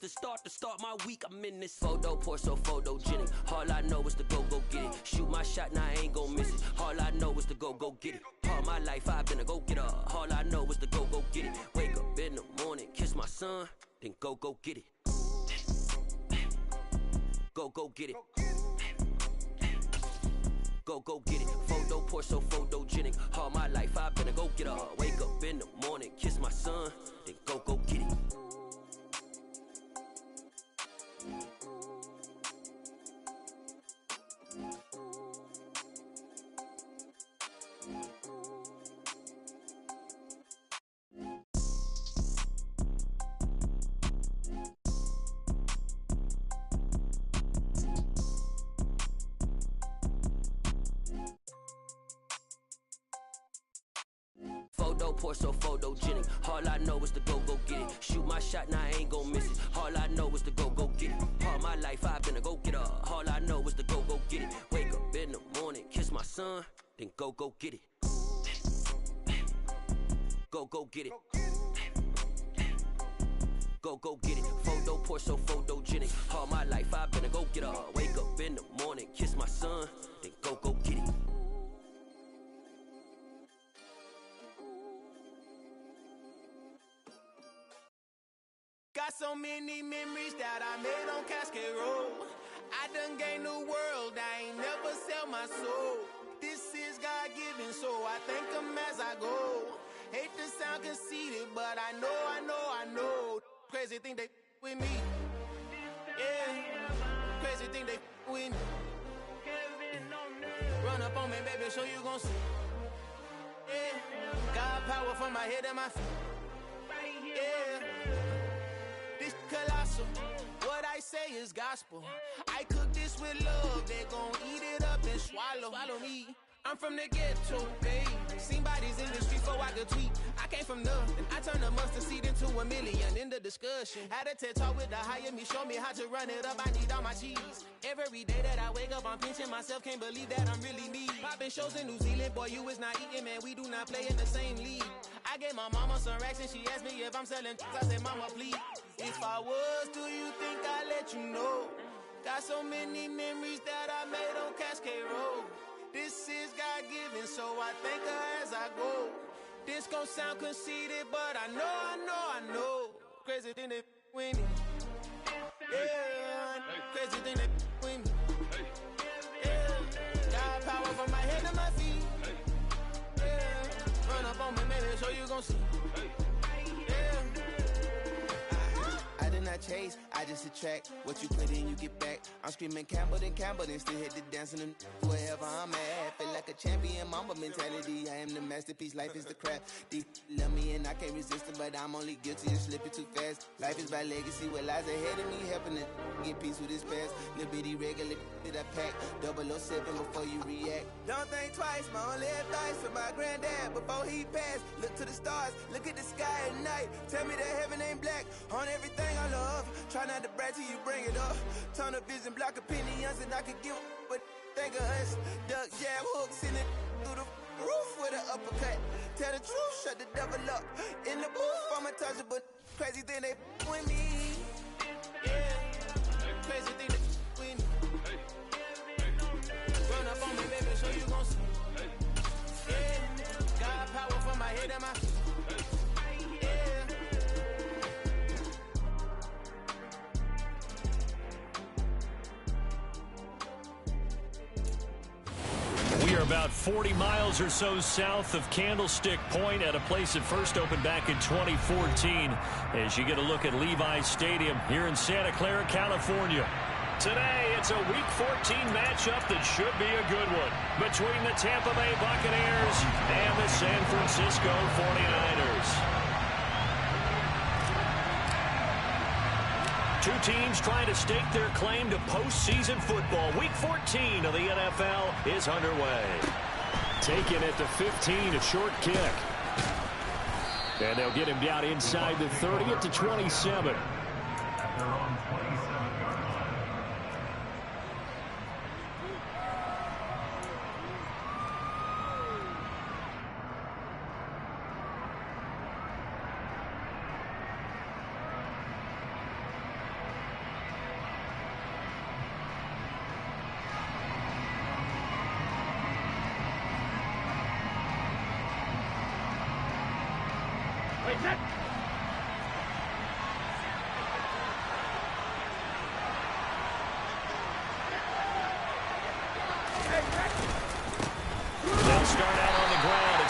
To start my week, I'm in this photo, pour so photogenic. All I know is to go get it. Shoot my shot, now I ain't gon' miss it. All I know is to go get it. All my life I've been a go-getter. All I know is to go get it. Wake up in the morning, kiss my son, then go get it. Go get it. Go get it. Photo, pour so photogenic. All my life I've been a go-getter. Wake up in the morning, kiss my son, then go get it. Photo, pour so photogenic. All I know is to go get it. Shoot my shot, now I ain't gon' miss it. All I know is to go get it. All my life I've been a go-getter. All I know is to go get it. Wake up in the morning, kiss my son, then go get it. Go get it. Go get it. Photo, pour so photogenic. All my life I've been a go-getter. Wake up in the morning, kiss my son, then go get it. Got so many memories that I made on Cascade Road. I done gained the world, I ain't never sell my soul. This is God-given, so I thank him as I go. Hate to sound conceited, but I know. Crazy thing they with me. Yeah, crazy thing they with me. Run up on me, baby, so you gon' see. Yeah, God power from my head and my feet. Yeah. Colossal, what I say is gospel. I cook this with love, they gon' eat it up and swallow me. I'm from the ghetto, babe. Seen bodies in the street before I could tweet. I came from nothing, I turned a mustard seed into a million. In the discussion, had a TED talk with the higher me, show me how to run it up. I need all my cheese. Every day that I wake up, I'm pinching myself, can't believe that I'm really me. Popping shows in New Zealand, boy, you is not eating, man. We do not play in the same league. I gave my mama some racks and she asked me if I'm selling. I said, mama, please. If I was, do you think I'd let you know? Got so many memories that I made on Cascade Road. This is God-given, so I thank her as I go. This gon' sound conceited, but I know. Crazy thing they with me. Yeah, crazy thing they with me. Yeah, got power from my head to my feet. Yeah, run up on me, maybe, so you gon' see. I did not chase, I just attract. What you put in, you get back. I'm screaming Campbell, then still hit the dancing and wherever I'm at. Feel like a champion, mamba mentality. I am the masterpiece, life is the crap. These love me and I can't resist it, but I'm only guilty of slipping too fast. Life is by legacy, what lies ahead of me, helping it get peace with this past. Little bitty regular that I pack, 007 before you react. Don't think twice, my only advice for my granddad before he passed. Look to the stars, look at the sky at night. Tell me that heaven ain't black on everything I love. Try not to brag till you bring it up. Tunnel vision, block opinions, and I could give but think of us. Duck jab hooks in it through the roof with an uppercut. Tell the truth, shut the devil up. In the booth, I'm untouchable. Crazy thing they with me. Yeah, crazy thing they with me. Run up on me, baby, so you gon' see. Yeah, got power from my head and my feet. We are about 40 miles or so south of Candlestick Point at a place that first opened back in 2014 as you get a look at Levi's Stadium here in Santa Clara, California. Today, it's a Week 14 matchup that should be a good one between the Tampa Bay Buccaneers and the San Francisco 49ers. Two teams trying to stake their claim to postseason football. Week 14 of the NFL is underway. Taking it to 15, a short kick. And they'll get him down inside the 30 at the 27.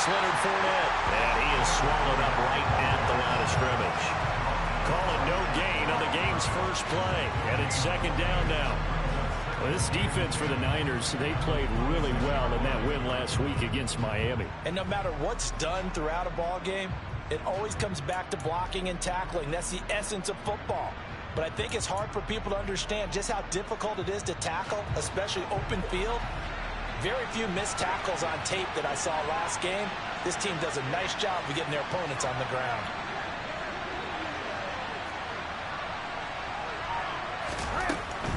It's Leonard Fournette. And he is swallowed up right at the line of scrimmage. Call it no gain on the game's first play. And it's second down now. Well, this defense for the Niners, they played really well in that win last week against Miami. And no matter what's done throughout a ball game, it always comes back to blocking and tackling. That's the essence of football. But I think it's hard for people to understand just how difficult it is to tackle, especially open field. Very few missed tackles on tape that I saw last game. This team does a nice job of getting their opponents on the ground.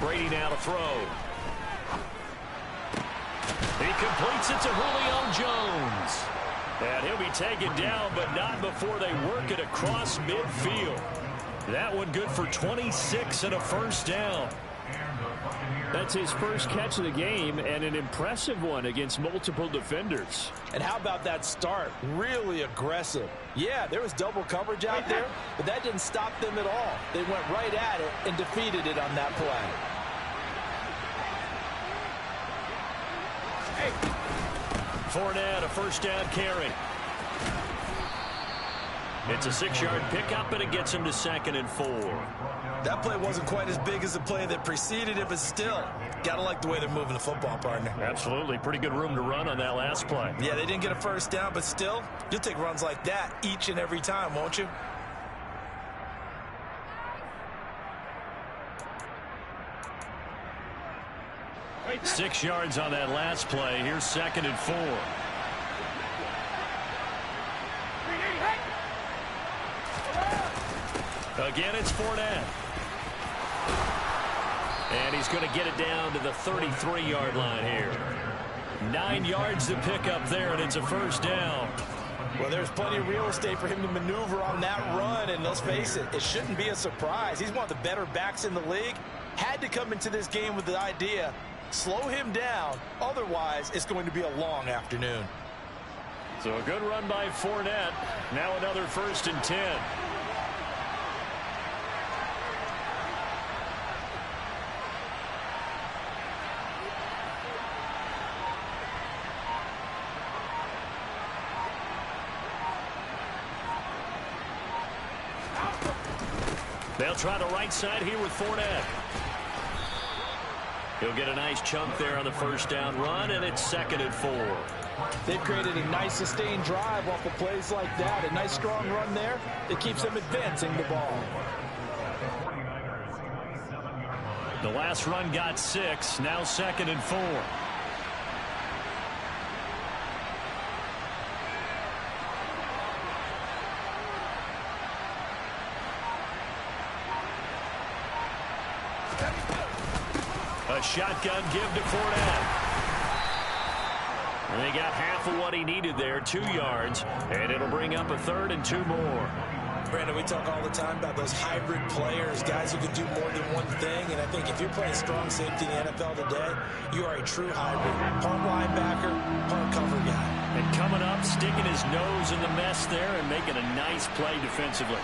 Brady now to throw. He completes it to Julio Jones. And he'll be taken down, but not before they work it across midfield. That one good for 26 and a first down. That's his first catch of the game, and an impressive one against multiple defenders. And how about that start? Really aggressive. Yeah, there was double coverage out there, but that didn't stop them at all. They went right at it and defeated it on that play. Fournette, a first down carry. It's a 6-yard pickup, and it gets him to 2nd and 4. That play wasn't quite as big as the play that preceded it, but still, gotta like the way they're moving the football, partner. Absolutely. Pretty good room to run on that last play. Yeah, they didn't get a first down, but still, you'll take runs like that each and every time, won't you? Right. 6 yards on that last play. Here's 2nd and 4. Again, it's Fournette. And he's going to get it down to the 33-yard line here. 9 yards to pick up there, and it's a first down. Well, there's plenty of real estate for him to maneuver on that run, and let's face it, it shouldn't be a surprise. He's one of the better backs in the league. Had to come into this game with the idea, slow him down, otherwise it's going to be a long afternoon. So a good run by Fournette. Now another 1st and 10. They'll try the right side here with Fournette. He'll get a nice chunk there on the first down run, and it's 2nd and 4. They've created a nice sustained drive off of plays like that. A nice strong run there that keeps them advancing the ball. The last run got 6. Now 2nd and 4. A shotgun give to Fournette. And they got half of what he needed there, 2 yards, and it'll bring up a 3rd and 2 more. Brandon, we talk all the time about those hybrid players, guys who can do more than one thing, and I think if you're playing strong safety in the NFL today, you are a true hybrid. Part linebacker, part cover guy. And coming up, sticking his nose in the mess there and making a nice play defensively.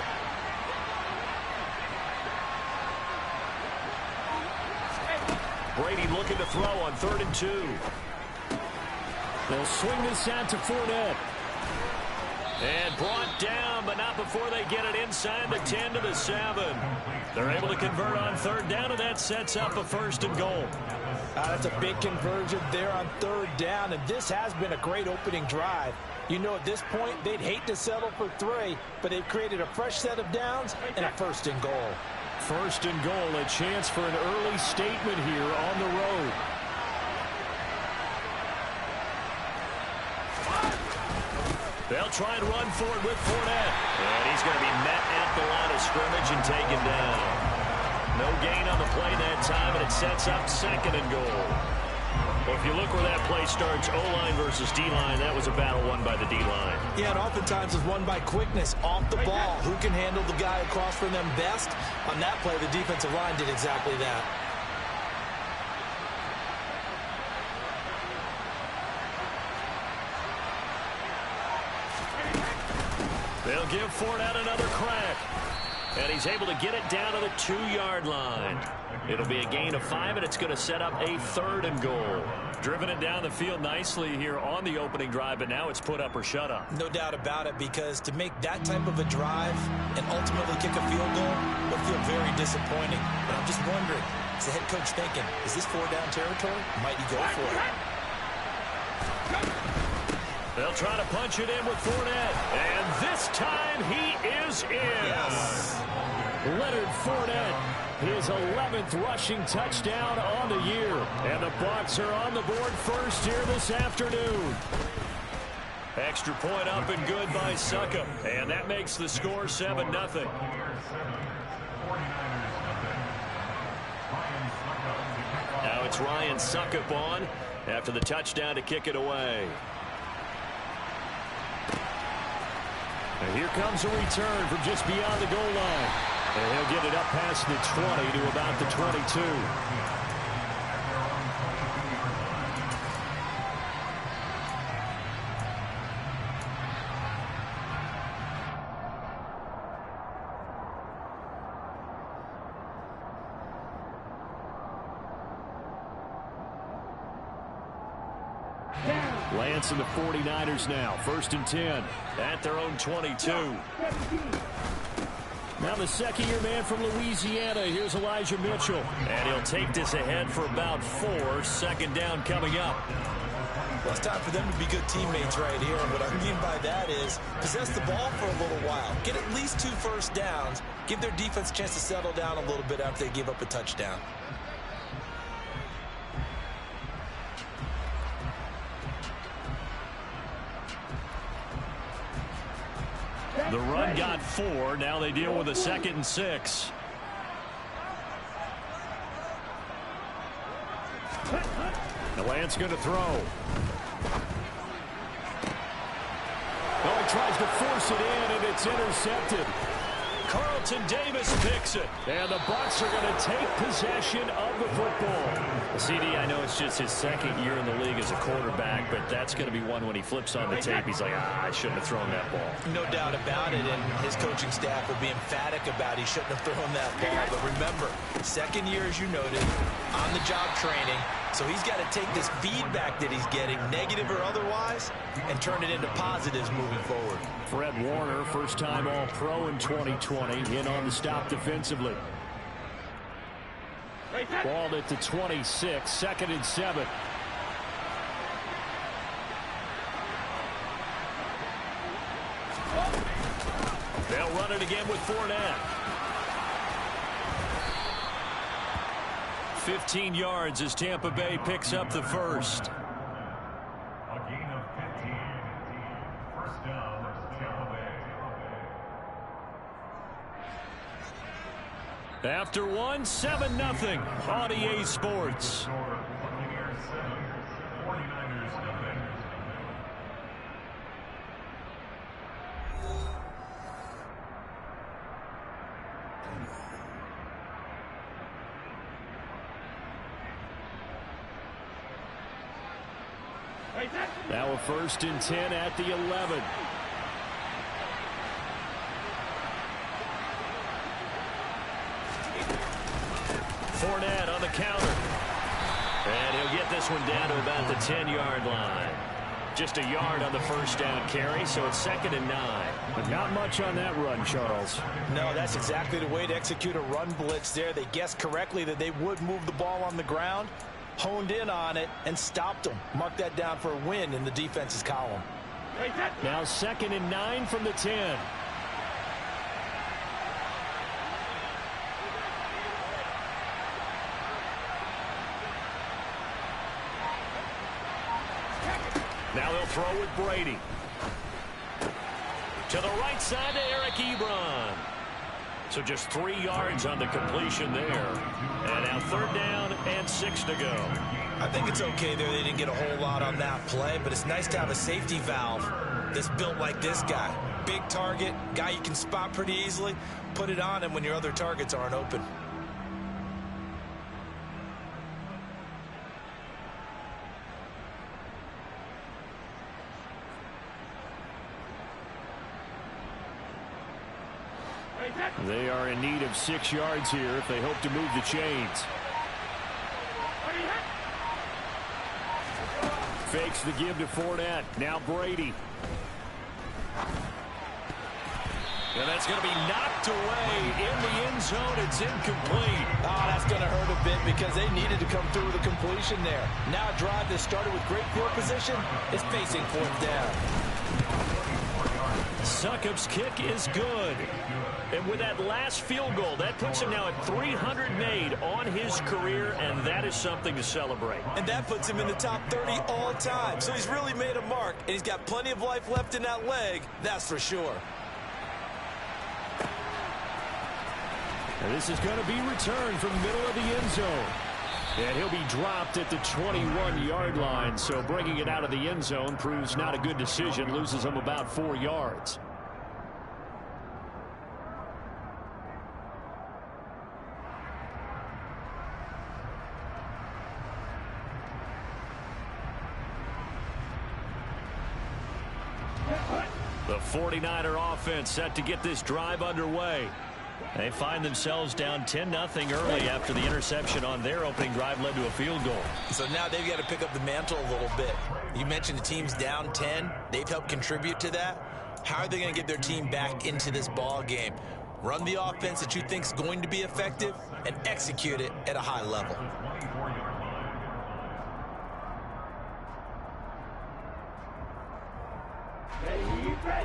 Brady looking to throw on 3rd and 2. They'll swing this out to Fournette. And brought down, but not before they get it inside the 10 to the 7. They're able to convert on 3rd down, and that sets up a 1st and goal. That's a big conversion there on 3rd down, and this has been a great opening drive. You know, at this point, they'd hate to settle for 3, but they've created a fresh set of downs and a 1st and goal. 1st and goal, a chance for an early statement here on the road. They'll try and run for it with Fournette. And he's going to be met at the line of scrimmage and taken down. No gain on the play that time, and it sets up 2nd and goal. Well, if you look where that play starts, O-line versus D-line, that was a battle won by the D-line. Yeah, and oftentimes it's won by quickness off the ball. Who can handle the guy across from them best? On that play, the defensive line did exactly that. They'll give Fournette another crack. And he's able to get it down to the 2-yard line. It'll be a gain of 5, and it's going to set up a 3rd and goal. Driven it down the field nicely here on the opening drive, but now it's put up or shut up. No doubt about it, because to make that type of a drive and ultimately kick a field goal will feel very disappointing. But I'm just wondering, is the head coach thinking, is this 4-down territory? Might he go for it? They'll try to punch it in with Fournette. And this time he is in. Yes. Leonard Fournette, his 11th rushing touchdown on the year. And the Bucs are on the board first here this afternoon. Extra point up and good by Succop. And that makes the score 7-0. Now it's Ryan Succop on after the touchdown to kick it away. And here comes a return from just beyond the goal line. And he'll get it up past the 20 to about the 22. Lance and the 49ers now. 1st and 10. At their own 22. Now the second-year man from Louisiana. Here's Elijah Mitchell. And he'll take this ahead for about 4. 2nd down coming up. Well, it's time for them to be good teammates right here. And what I mean by that is possess the ball for a little while. Get at least 2 first downs. Give their defense a chance to settle down a little bit after they give up a touchdown. The run got 4. Now they deal with a 2nd and 6. The Lance going to throw. Oh, he tries to force it in, and it's intercepted. Carlton Davis picks it. And the Bucs are going to take possession of the football. CD, I know it's just his 2nd year in the league as a quarterback, but that's going to be one when he flips on the tape. He's like, I shouldn't have thrown that ball. No doubt about it, and his coaching staff will be emphatic about he shouldn't have thrown that ball. But remember, 2nd year, as you noted, on-the-job training. So he's got to take this feedback that he's getting, negative or otherwise, and turn it into positives moving forward. Fred Warner, first-time All-Pro in 2020, in on the stop defensively. Ball at the 26, 2nd and 7. They'll run it again with Fournette. 15 yards as Tampa Bay picks up the first. A gain of 15. 1st down, Tampa Bay. After 1, 7-0 on EA Sports. Buccaneers 7, 49ers nothing. Now a 1st and 10 at the 11. Fournette on the counter. And he'll get this one down to about the 10-yard line. Just a yard on the 1st down carry, so it's 2nd and 9. But not much on that run, Charles. No, that's exactly the way to execute a run blitz there. They guessed correctly that they would move the ball on the ground, honed in on it, and stopped them. Mark that down for a win in the defense's column. Now 2nd and 9 from the 10. Now they'll throw with Brady. To the right side to Eric Ebron. So just 3 yards on the completion there. And now 3rd down and 6 to go. I think it's okay there. They didn't get a whole lot on that play, but it's nice to have a safety valve that's built like this guy. Big target, guy you can spot pretty easily. Put it on him when your other targets aren't open. They are in need of 6 yards here if they hope to move the chains. Fakes the give to Fournette. Now Brady. And that's going to be knocked away in the end zone. It's incomplete. Oh, that's going to hurt a bit because they needed to come through with a completion there. Now a drive that started with great field position is facing 4th down. Succop's kick is good. And with that last field goal, that puts him now at 300 made on his career, and that is something to celebrate. And that puts him in the top 30 all time. So he's really made a mark, and he's got plenty of life left in that leg, that's for sure. And this is going to be returned from the middle of the end zone. And he'll be dropped at the 21-yard line. So bringing it out of the end zone proves not a good decision. Loses him about 4 yards. The 49er offense set to get this drive underway. They find themselves down 10-0 early after the interception on their opening drive led to a field goal. So now they've got to pick up the mantle a little bit. You mentioned the team's down 10. They've helped contribute to that. How are they going to get their team back into this ball game? Run the offense that you think is going to be effective and execute it at a high level.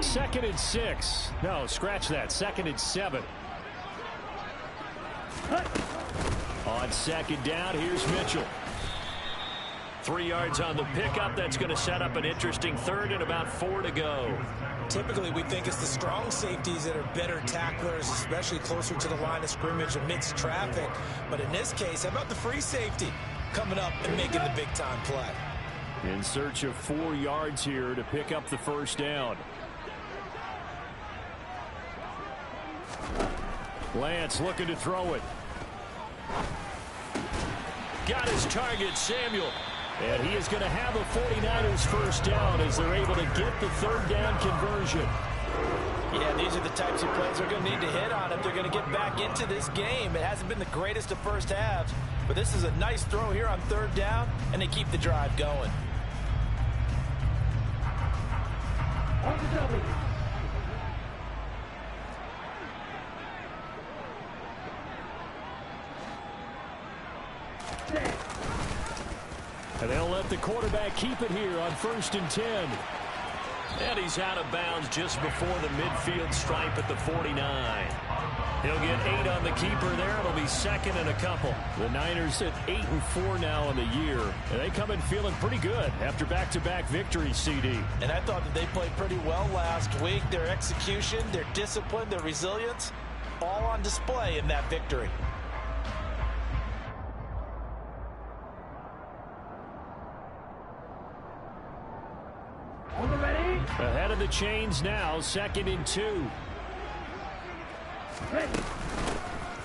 Second and 6. No, scratch that. 2nd and 7. On 2nd down, here's Mitchell. 3 yards on the pickup. That's going to set up an interesting 3rd and about 4 to go. Typically, we think it's the strong safeties that are better tacklers, especially closer to the line of scrimmage amidst traffic. But in this case, how about the free safety coming up and making the big-time play? In search of 4 yards here to pick up the 1st down. Lance looking to throw it. Got his target, Samuel. And he is going to have a 49ers 1st down as they're able to get the 3rd down conversion. Yeah, these are the types of plays they're going to need to hit on if they're going to get back into this game. It hasn't been the greatest of first halves, but this is a nice throw here on 3rd down, and they keep the drive going. And they'll let the quarterback keep it here on 1st and 10. And he's out of bounds just before the midfield stripe at the 49. He'll get 8 on the keeper there. It'll be 2nd and a couple. The Niners at 8-4 now in the year. And they come in feeling pretty good after back-to-back victories, CD. And I thought that they played pretty well last week. Their execution, their discipline, their resilience, all on display in that victory. Ahead of the chains now, 2nd and 2.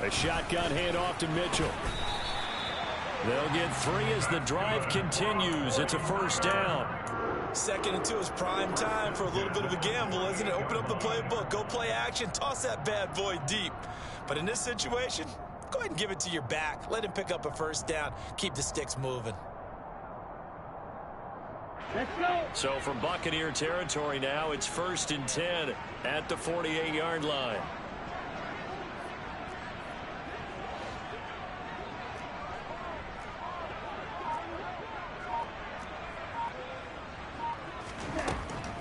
A shotgun handoff to Mitchell. They'll get 3 as the drive continues. It's a 1st down. 2nd and 2 is prime time for a little bit of a gamble, isn't it? Open up the playbook, go play action, toss that bad boy deep. But in this situation, go ahead and give it to your back. Let him pick up a 1st down. Keep the sticks moving. So from Buccaneer territory now, it's 1st and 10 at the 48-yard line.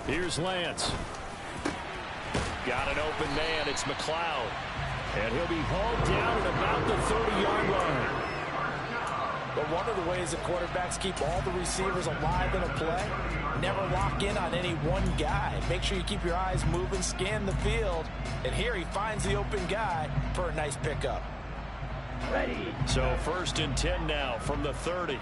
Here's Lance. Got an open man. It's McLeod. And he'll be hauled down at about the 30-yard line. But one of the ways that quarterbacks keep all the receivers alive in a play, never lock in on any one guy. Make sure you keep your eyes moving, scan the field. And here he finds the open guy for a nice pickup. Ready. So 1st and 10 now from the 30.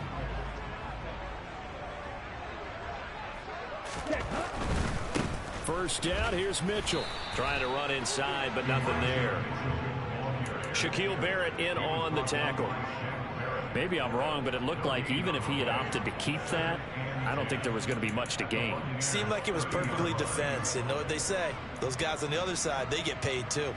First down, here's Mitchell. Trying to run inside, but nothing there. Shaquille Barrett in on the tackle. Maybe I'm wrong, but it looked like even if he had opted to keep that, I don't think there was going to be much to gain. Seemed like it was perfectly defense. And know what they say? Those guys on the other side, they get paid too.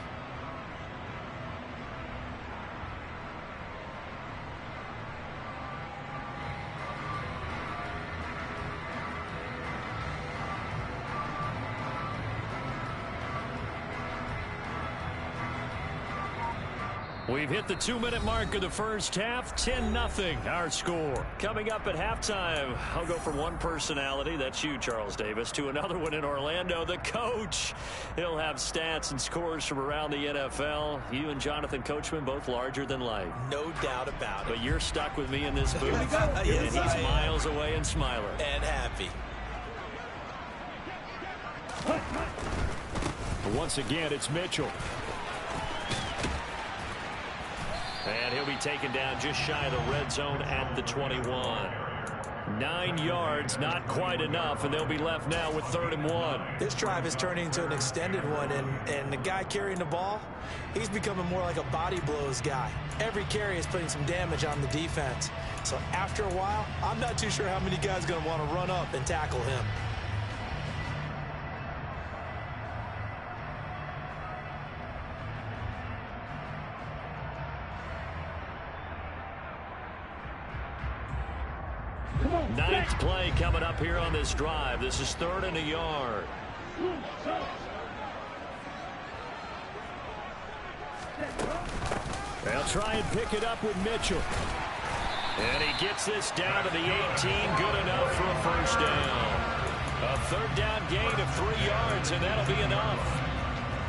We've hit the 2-minute mark of the first half. 10-0 our score. Coming up at halftime, I'll go from one personality, that's you, Charles Davis, to another one in Orlando, the coach. He'll have stats and scores from around the NFL. You and Jonathan Coachman both larger than life. No doubt about it. But you're stuck with me in this booth, Yes, and he's miles away and smiling. And happy. Once again, it's Mitchell. And he'll be taken down just shy of the red zone at the 21. 9 yards, not quite enough, and they'll be left now with 3rd and 1. This drive is turning into an extended one, and the guy carrying the ball, he's becoming more like a body blows guy. Every carry is putting some damage on the defense. So after a while, I'm not too sure how many guys are going to want to run up and tackle him. Ninth play coming up here on this drive. This is 3rd and a yard. They'll try and pick it up with Mitchell. And he gets this down to the 18. Good enough for a first down. A 3rd down gain of 3 yards, and that'll be enough.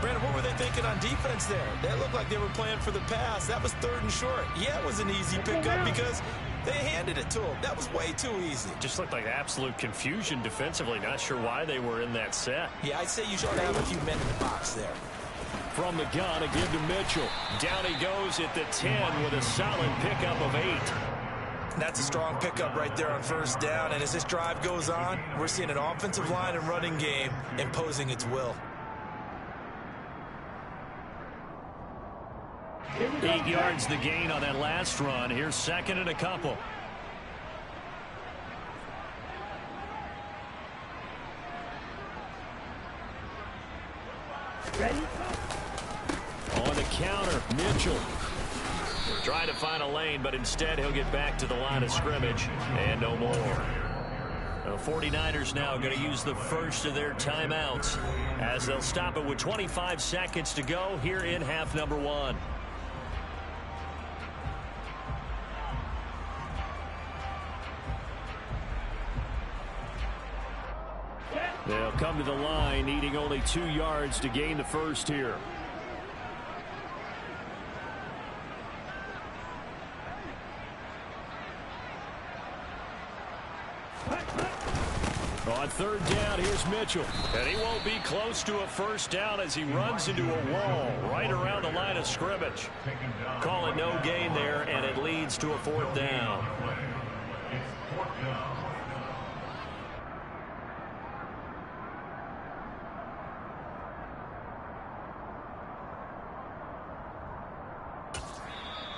Brandon, what were they thinking on defense there? That looked like they were playing for the pass. That was 3rd and short. Yeah, it was an easy pickup because they handed it to him. That was way too easy. Just looked like absolute confusion defensively. Not sure why they were in that set. Yeah, I'd say you should have a few men in the box there. From the gun, again to Mitchell. Down he goes at the 10 with a solid pickup of 8. That's a strong pickup right there on 1st down. And as this drive goes on, we're seeing an offensive line and running game imposing its will. 8 yards the gain on that last run. Here's 2nd and a couple. On the counter, Mitchell. Trying to find a lane, but instead he'll get back to the line of scrimmage and no more. The 49ers now going to use the first of their timeouts as they'll stop it with 25 seconds to go here in half number 1. They'll come to the line, needing only 2 yards to gain the first here. On 3rd down, here's Mitchell. And he won't be close to a first down as he runs into a wall right around the line of scrimmage. Call it no gain there, and it leads to a 4th down. It's 4th down.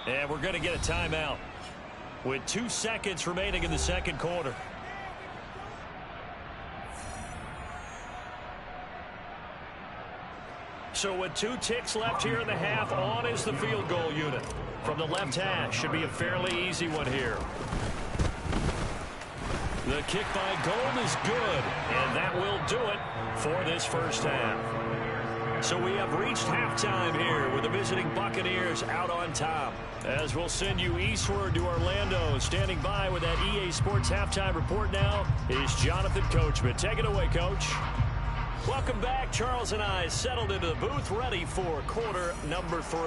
And we're going to get a timeout with 2 seconds remaining in the 2nd quarter. So with 2 ticks left here in the half, on is the field goal unit. From the left hash, should be a fairly easy one here. The kick by Gold is good, and that will do it for this first half. So we have reached halftime here with the visiting Buccaneers out on top. As we'll send you eastward to Orlando. Standing by with that EA Sports halftime report now is Jonathan Coachman. Take it away, Coach. Welcome back. Charles and I settled into the booth, ready for quarter number 3.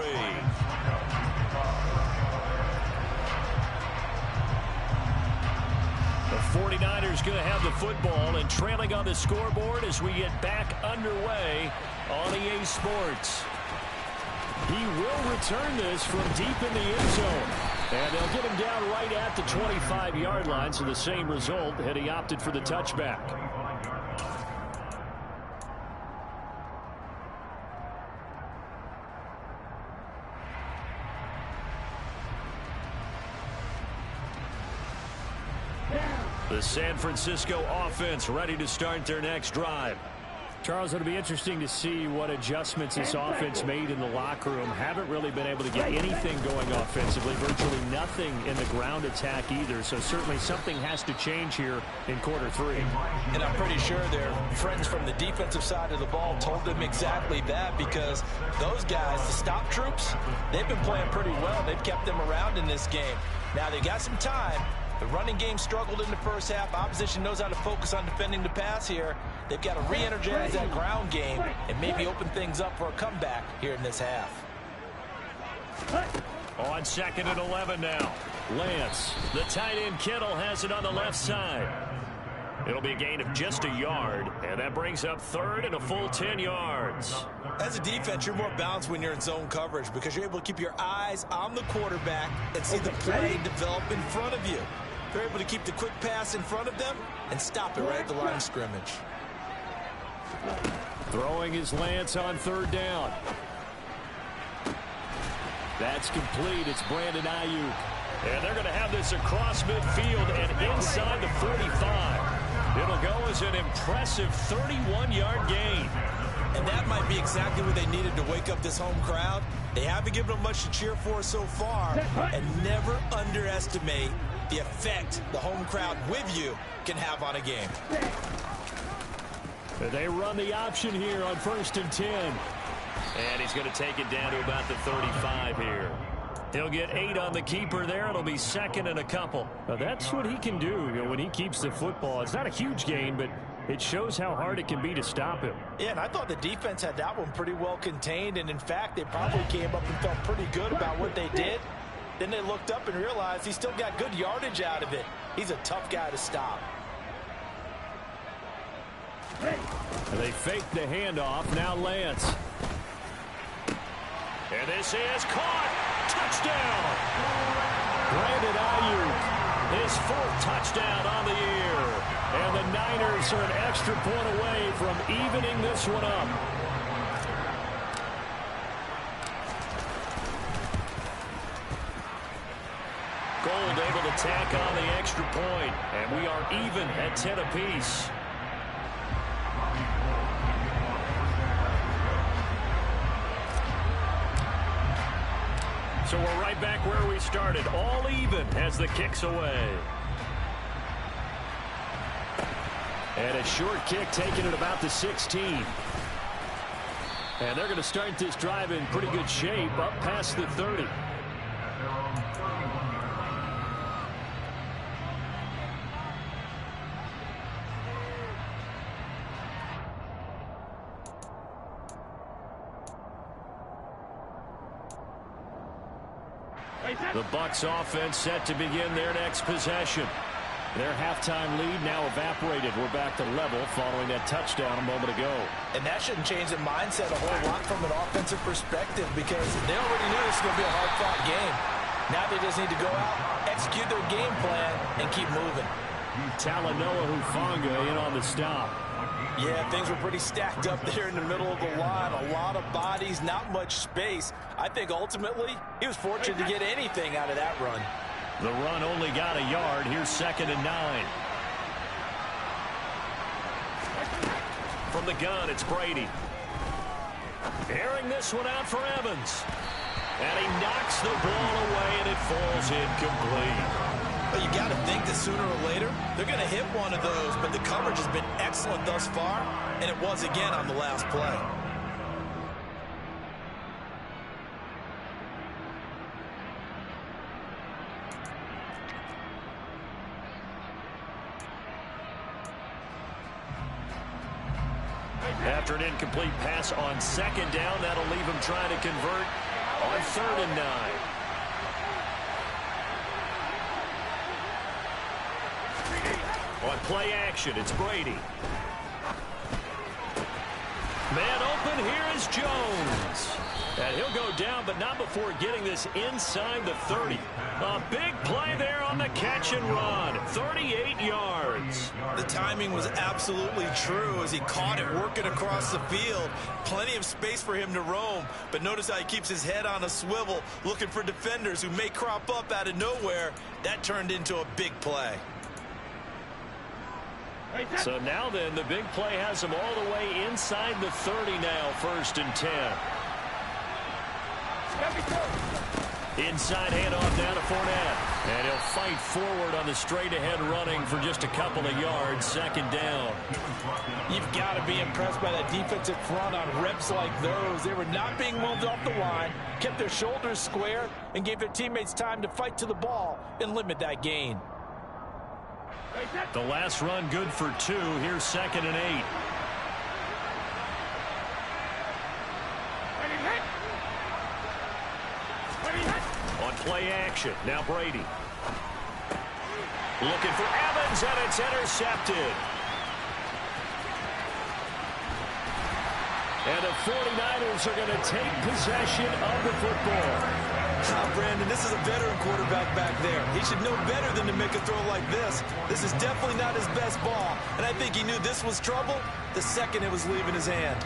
The 49ers going to have the football and trailing on the scoreboard as we get back underway on EA Sports. He will return this from deep in the end zone. And they'll get him down right at the 25-yard line, so the same result had he opted for the touchback. The San Francisco offense ready to start their next drive. Charles, it'll be interesting to see what adjustments this offense made in the locker room. Haven't really been able to get anything going offensively, virtually nothing in the ground attack either. So certainly something has to change here in quarter 3. And I'm pretty sure their friends from the defensive side of the ball told them exactly that, because those guys, the stop troops, they've been playing pretty well. They've kept them around in this game. Now they got some time. The running game struggled in the first half. Opposition knows how to focus on defending the pass here. They've got to re-energize that ground game and maybe open things up for a comeback here in this half. On 2nd and 11 now. Lance, the tight end Kittle, has it on the left side. It'll be a gain of just a yard, and that brings up 3rd and a full 10 yards. As a defense, you're more balanced when you're in zone coverage because you're able to keep your eyes on the quarterback and see the play develop in front of you. They're able to keep the quick pass in front of them and stop it right at the line of scrimmage. Throwing is Lance on 3rd down. That's complete. It's Brandon Ayuk. And they're going to have this across midfield and inside the 45. It'll go as an impressive 31-yard gain. And that might be exactly what they needed to wake up this home crowd. They haven't given them much to cheer for so far. And never underestimate the effect the home crowd with you can have on a game. They run the option here on 1st and 10. And he's going to take it down to about the 35 here. He'll get 8 on the keeper there. It'll be 2nd and a couple. Now that's what he can do, when he keeps the football. It's not a huge gain, but it shows how hard it can be to stop him. Yeah, and I thought the defense had that one pretty well contained. And, in fact, they probably came up and felt pretty good about what they did. Then they looked up and realized he still got good yardage out of it. He's a tough guy to stop. They fake the handoff. Now Lance. And this is caught. Touchdown. Brandon Ayuk, his 4th touchdown on the year. And the Niners are an extra point away from evening this one up. Gold able to tack on the extra point. And we are even at 10 apiece. So we're right back where we started, all even as the kick's away. And a short kick taken at about the 16. And they're going to start this drive in pretty good shape, up past the 30. The Bucs offense set to begin their next possession. Their halftime lead now evaporated. We're back to level following that touchdown a moment ago. And that shouldn't change the mindset a whole lot from an offensive perspective, because they already knew this was going to be a hard-fought game. Now they just need to go out, execute their game plan, and keep moving. Talanoa Hufanga in on the stop. Yeah, things were pretty stacked up there in the middle of the line. A lot of bodies, not much space. I think ultimately he was fortunate to get anything out of that run. The run only got a yard. Here's 2nd and 9. From the gun, it's Brady. Airing this one out for Evans. And he knocks the ball away, and it falls incomplete. But you got to think that sooner or later they're going to hit one of those. But the coverage has been excellent thus far, and it was again on the last play. After an incomplete pass on 2nd down, that'll leave him trying to convert on 3rd and 9. On play action, it's Brady. Man open, here is Jones. And he'll go down, but not before getting this inside the 30. A big play there on the catch and run. 38 yards. The timing was absolutely true as he caught it working across the field. Plenty of space for him to roam. But notice how he keeps his head on a swivel, looking for defenders who may crop up out of nowhere. That turned into a big play. So now then, the big play has him all the way inside the 30 now, 1st and 10. Inside handoff down to Fournette. And he'll fight forward on the straight-ahead running for just a couple of yards, 2nd down. You've got to be impressed by that defensive front on reps like those. They were not being moved off the line, kept their shoulders square, and gave their teammates time to fight to the ball and limit that gain. The last run good for 2. Here's 2nd and 8. On play action, now Brady. Looking for Evans, and it's intercepted. And the 49ers are going to take possession of the football. Brandon, this is a veteran quarterback back there. He should know better than to make a throw like this. This is definitely not his best ball, and I think he knew this was trouble the second it was leaving his hand.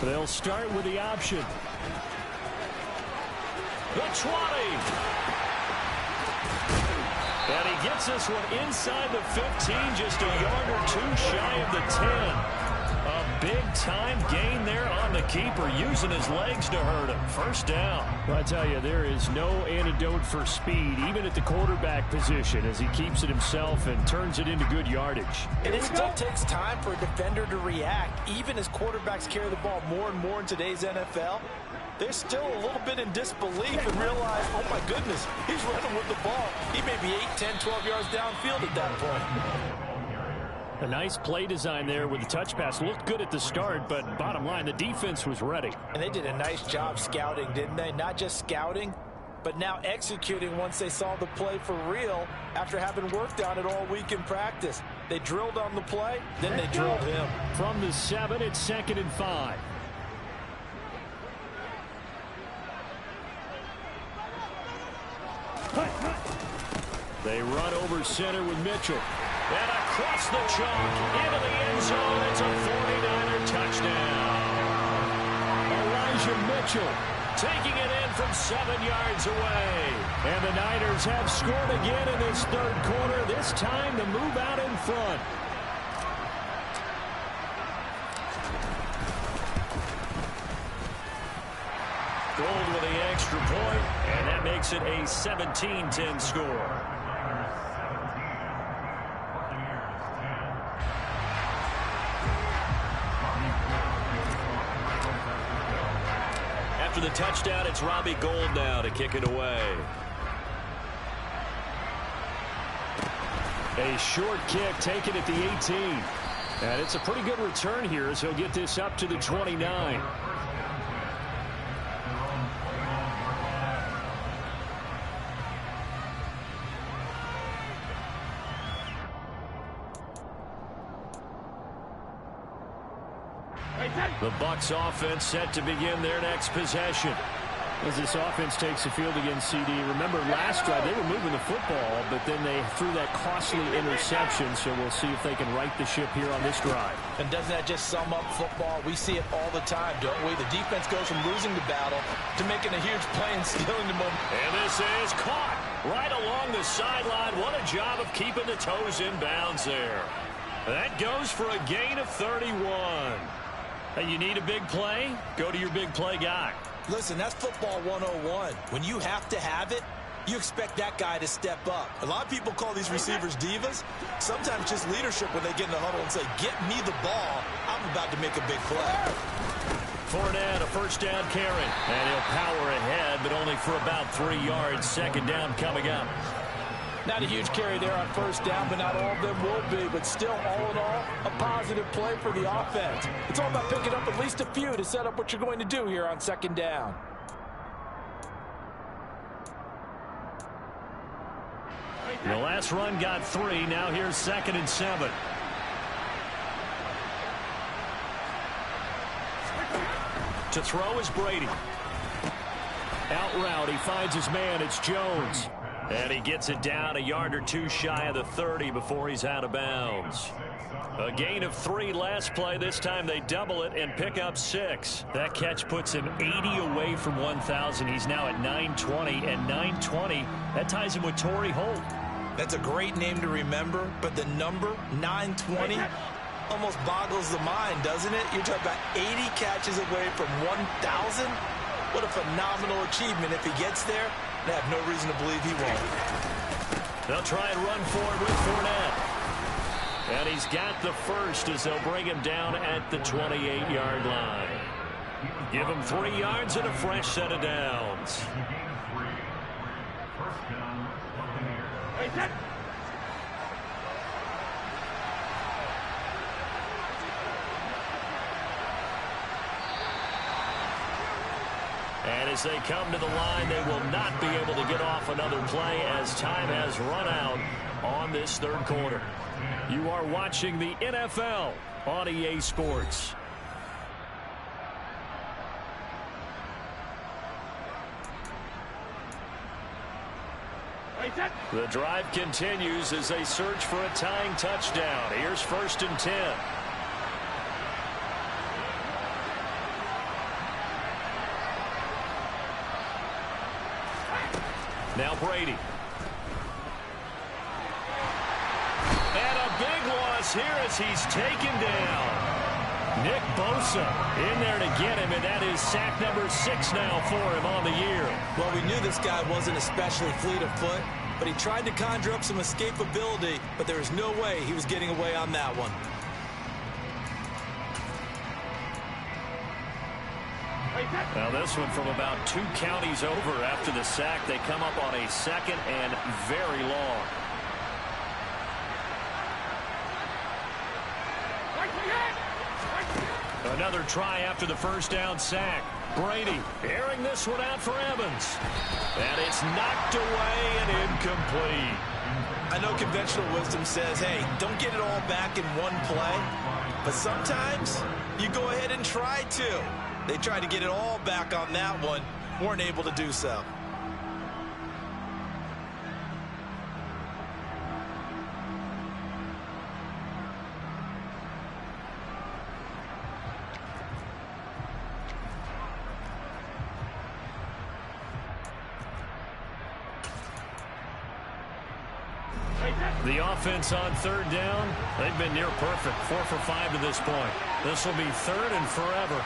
They'll start with the option. The 20. And he gets this one inside the 15, just a yard or 2 shy of the 10. A big-time gain there on the keeper, using his legs to hurt him. 1st down. Well, I tell you, there is no antidote for speed, even at the quarterback position, as he keeps it himself and turns it into good yardage. And it still takes time for a defender to react. Even as quarterbacks carry the ball more and more in today's NFL, they're still a little bit in disbelief and realize, oh my goodness, he's running with the ball. He may be 8, 10, 12 yards downfield at that point. A nice play design there with the touch pass. Looked good at the start, but bottom line, the defense was ready. And they did a nice job scouting, didn't they? Not just scouting, but now executing once they saw the play for real after having worked on it all week in practice. They drilled on the play, then they drilled him. From the 7, it's 2nd and 5. They run over center with Mitchell. And across the chalk, into the end zone. It's a 49er touchdown. Elijah Mitchell taking it in from 7 yards away. And the Niners have scored again in this 3rd quarter. This time to move out in front. Gold with the extra point, and that makes it a 17-10 score. After the touchdown, it's Robbie Gould now to kick it away. A short kick taken at the 18. And it's a pretty good return here as he'll get this up to the 29. The Bucs offense set to begin their next possession. As this offense takes the field against CD, remember last drive they were moving the football, but then they threw that costly interception, so we'll see if they can right the ship here on this drive. And doesn't that just sum up football? We see it all the time, don't we? The defense goes from losing the battle to making a huge play and stealing the moment. And this is caught right along the sideline. What a job of keeping the toes in bounds there. That goes for a gain of 31. Hey, you need a big play? Go to your big play guy. Listen, that's football 101. When you have to have it, you expect that guy to step up. A lot of people call these receivers divas. Sometimes just leadership when they get in the huddle and say, get me the ball. I'm about to make a big play. Fournette, a 1st down carry. And he'll power ahead, but only for about 3 yards. 2nd down coming up. Not a huge carry there on 1st down, but not all of them will be. But still, all in all, a positive play for the offense. It's all about picking up at least a few to set up what you're going to do here on 2nd down. The last run got 3. Now here's 2nd and 7. To throw is Brady. Out route, he finds his man. It's Jones. And he gets it down a yard or two shy of the 30 before he's out of bounds. A gain of 3 last play. This time they double it and pick up 6. That catch puts him 80 away from 1,000. He's now at 920, and 920, that ties him with Torrey Holt. That's a great name to remember, but the number 920 almost boggles the mind, doesn't it? You're talking about 80 catches away from 1,000. What a phenomenal achievement. If he gets there, they have no reason to believe he won't. They'll try and run forward with Fournette. And he's got the first as they'll bring him down at the 28-yard line. Give him 3 yards and a fresh set of downs. And as they come to the line, they will not be able to get off another play as time has run out on this third quarter. You are watching the NFL on EA Sports. The drive continues as they search for a tying touchdown. Here's 1st and 10. Now Brady. And a big loss here as he's taken down. Nick Bosa in there to get him, and that is sack number 6 now for him on the year. Well, we knew this guy wasn't especially fleet of foot, but he tried to conjure up some escapability, but there was no way he was getting away on that one. Now this one from about 2 counties over after the sack. They come up on a 2nd and very long. Another try after the first down sack. Brady airing this one out for Evans. And it's knocked away and incomplete. I know conventional wisdom says, hey, don't get it all back in one play. But sometimes you go ahead and try to. They tried to get it all back on that one. Weren't able to do so. The offense on 3rd down, they've been near perfect. 4 for 5 to this point. This will be 3rd and forever.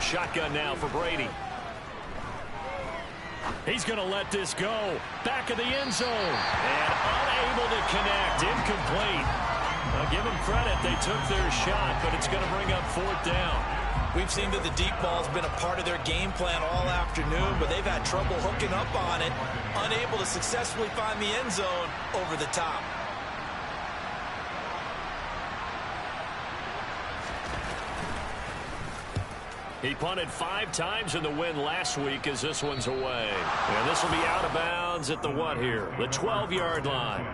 Shotgun now for Brady. He's going to let this go. Back of the end zone. And unable to connect. Incomplete. Now give them credit. They took their shot, but it's going to bring up 4th down. We've seen that the deep ball's been a part of their game plan all afternoon, but they've had trouble hooking up on it, unable to successfully find the end zone over the top. He punted 5 times in the win last week as this one's away. And this will be out of bounds at the what here? The 12-yard line.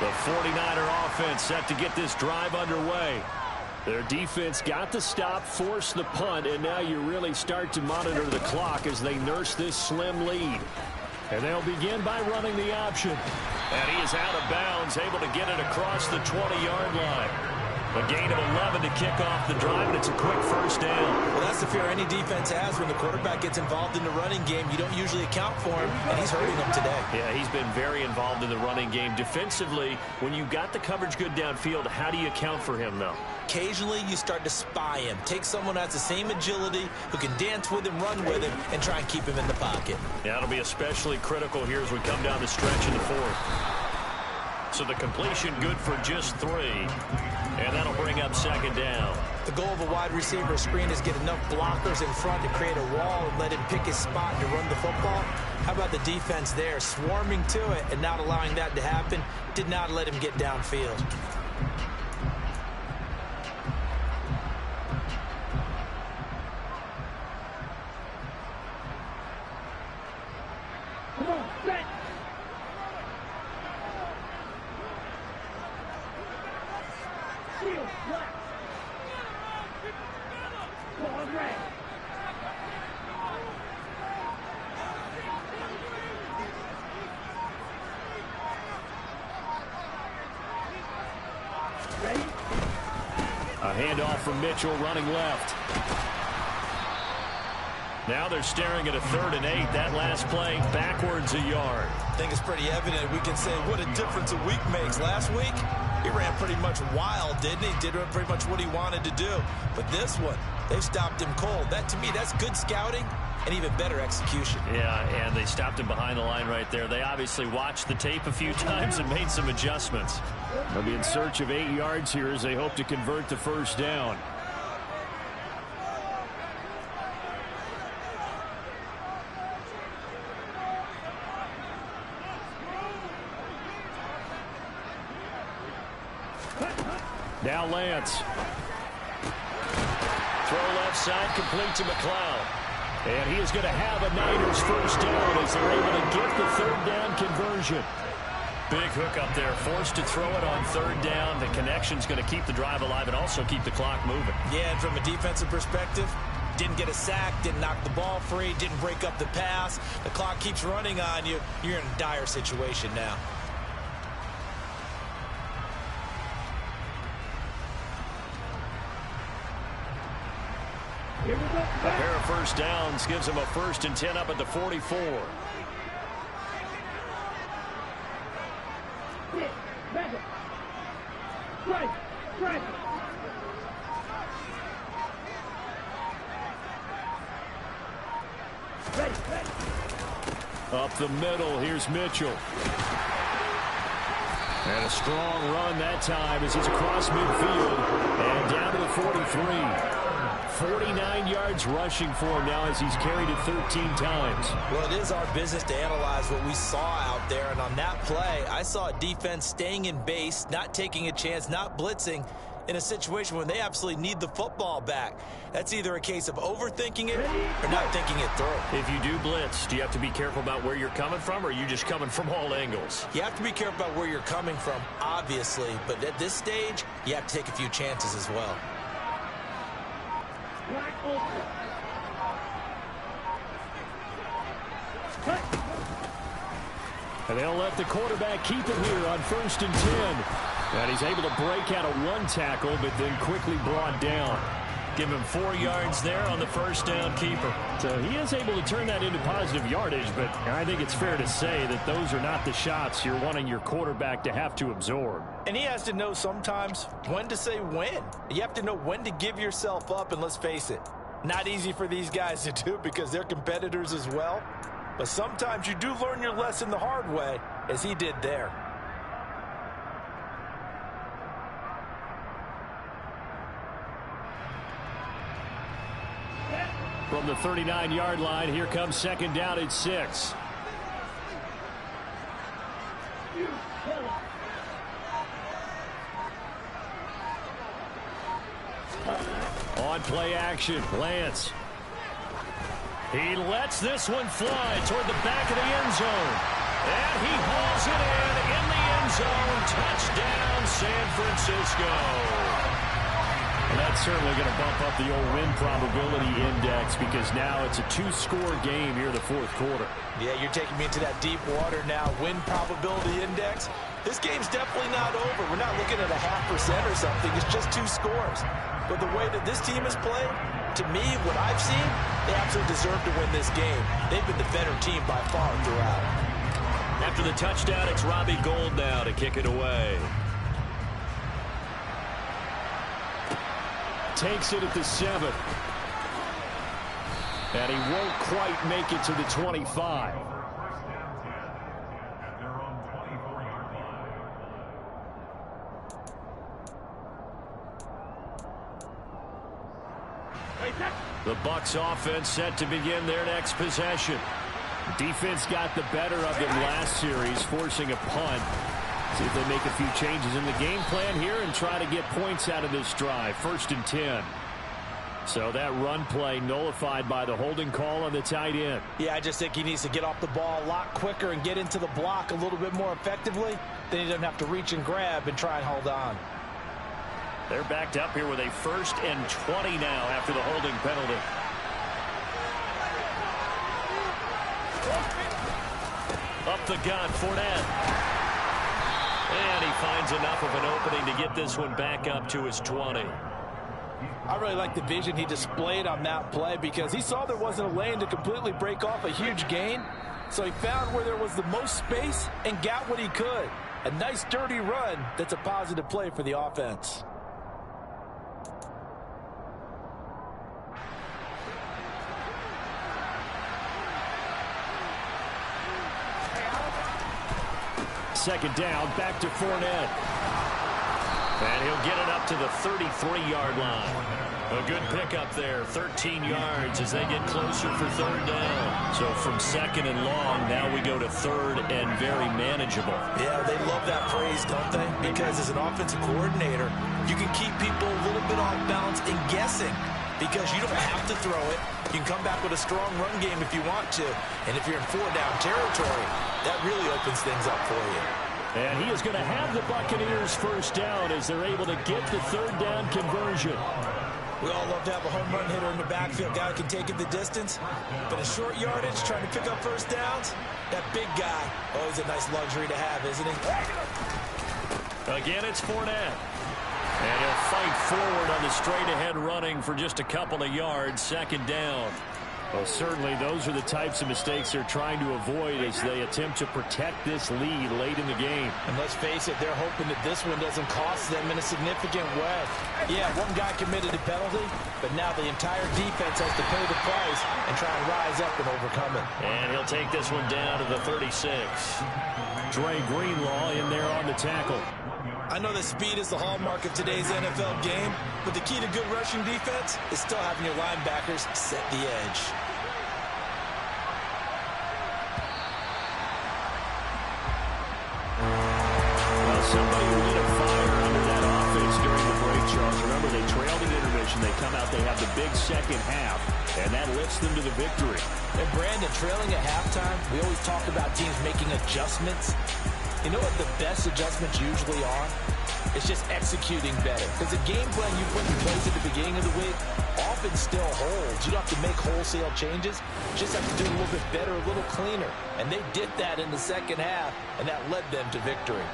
The 49er offense set to get this drive underway. Their defense got the stop, forced the punt, and now you really start to monitor the clock as they nurse this slim lead. And they'll begin by running the option. And he is out of bounds, able to get it across the 20-yard line. A gain of 11 to kick off the drive, and it's a quick first down. Well, that's the fear any defense has when the quarterback gets involved in the running game. You don't usually account for him, and he's hurting them today. Yeah, he's been very involved in the running game. Defensively, when you've got the coverage good downfield, how do you account for him, though? Occasionally, you start to spy him. Take someone who has the same agility, who can dance with him, run with him, and try and keep him in the pocket. Yeah, it'll be especially critical here as we come down the stretch in the 4th. So the completion good for just 3. And that'll bring up 2nd down. The goal of a wide receiver screen is get enough blockers in front to create a wall and let him pick his spot to run the football. How about the defense there, swarming to it and not allowing that to happen? Did not let him get downfield. A handoff from Mitchell running left. Now they're staring at a 3rd and 8. That last play backwards a yard. I think it's pretty evident. We can say what a difference a week makes. Last week, he ran pretty much wild, didn't he? Did pretty much what he wanted to do. But this one, they stopped him cold. That, to me, that's good scouting and even better execution. Yeah, and they stopped him behind the line right there. They obviously watched the tape a few times and made some adjustments. They'll be in search of 8 yards here as they hope to convert the first down. Now Lance. Throw left side, complete to McLeod. And he is going to have a Niners first down as they're able to get the 3rd down conversion. Big hook up there, forced to throw it on 3rd down. The connection's going to keep the drive alive and also keep the clock moving. Yeah, and from a defensive perspective, didn't get a sack, didn't knock the ball free, didn't break up the pass. The clock keeps running on you. You're in a dire situation now. A pair of first downs gives them a 1st and 10 up at the 44. Up the middle, here's Mitchell. And a strong run that time as he's across midfield and down to the 43. 49 yards rushing for him now as he's carried it 13 times. Well, it is our business to analyze what we saw out there. And on that play, I saw a defense staying in base, not taking a chance, not blitzing in a situation when they absolutely need the football back. That's either a case of overthinking it or not thinking it through. If you do blitz, do you have to be careful about where you're coming from, or are you just coming from all angles? You have to be careful about where you're coming from, obviously. But at this stage, you have to take a few chances as well. And they'll let the quarterback keep it here on 1st and 10. And he's able to break out of 1 tackle, but then quickly brought down. Give him 4 yards there on the first down keeper. So he is able to turn that into positive yardage, but I think it's fair to say that those are not the shots you're wanting your quarterback to have to absorb. And he has to know sometimes when to say when. You have to know when to give yourself up, and let's face it, not easy for these guys to do because they're competitors as well. But sometimes you do learn your lesson the hard way, as he did there. From the 39-yard line, here comes 2nd down at 6. On play action, Lance. He lets this one fly toward the back of the end zone. And he hauls it in the end zone. Touchdown, San Francisco. And that's certainly going to bump up the old win probability index because now it's a 2-score game here in the 4th quarter. Yeah, you're taking me into that deep water now. Win probability index. This game's definitely not over. We're not looking at a 0.5% or something. It's just 2 scores. But the way that this team has played, to me, what I've seen, they absolutely deserve to win this game. They've been the better team by far throughout. After the touchdown, it's Robbie Gould now to kick it away. Takes it at the 7. And he won't quite make it to the 25. The Bucs offense set to begin their next possession. Defense got the better of them last series, forcing a punt. See if they make a few changes in the game plan here and try to get points out of this drive. 1st and 10. So that run play nullified by the holding call on the tight end. Yeah, I just think he needs to get off the ball a lot quicker and get into the block a little bit more effectively. Then he doesn't have to reach and grab and try and hold on. They're backed up here with a 1st and 20 now after the holding penalty. Up the gut, Fournette. And he finds enough of an opening to get this one back up to his 20. I really like the vision he displayed on that play because he saw there wasn't a lane to completely break off a huge gain. So he found where there was the most space and got what he could. A nice dirty run that's a positive play for the offense. Second down, back to Fournette. And he'll get it up to the 33-yard line. A good pickup there, 13 yards as they get closer for 3rd down. So from 2nd and long, now we go to 3rd and very manageable. Yeah, they love that phrase, don't they? Because as an offensive coordinator, you can keep people a little bit off balance and guessing because you don't have to throw it. You can come back with a strong run game if you want to. And if you're in 4-down territory, that really opens things up for you. And he is going to have the Buccaneers 1st down as they're able to get the 3rd down conversion. We all love to have a home run hitter in the backfield, guy who can take it the distance. But a short yardage, trying to pick up 1st downs, that big guy, always a nice luxury to have, isn't he? Again, it's Fournette. And he'll fight forward on the straight-ahead running for just a couple of yards, 2nd down. Well, certainly those are the types of mistakes they're trying to avoid as they attempt to protect this lead late in the game. And let's face it, they're hoping that this one doesn't cost them in a significant way. Yeah, one guy committed a penalty, but now the entire defense has to pay the price and try and rise up and overcome it. And he'll take this one down to the 36. Dre Greenlaw in there on the tackle. I know that speed is the hallmark of today's NFL game, but the key to good rushing defense is still having your linebackers set the edge. Well, somebody lit a fire under that offense during the break, Charles. Remember, they trailed at intermission. They come out, they have the big second half, and that lifts them to the victory. And Brandon, trailing at halftime, we always talk about teams making adjustments. You know what the best adjustments usually are? It's just executing better. Because the game plan you put in place at the beginning of the week often still holds. You don't have to make wholesale changes. You just have to do it a little bit better, a little cleaner. And they did that in the second half, and that led them to victory.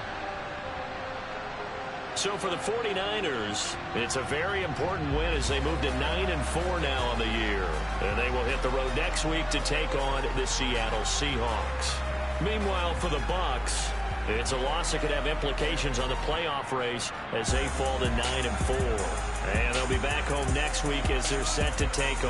So for the 49ers, it's a very important win as they move to 9-4 now on the year. And they will hit the road next week to take on the Seattle Seahawks. Meanwhile, for the Bucs, it's a loss that could have implications on the playoff race as they fall to 9-4. And they'll be back home next week as they're set to take on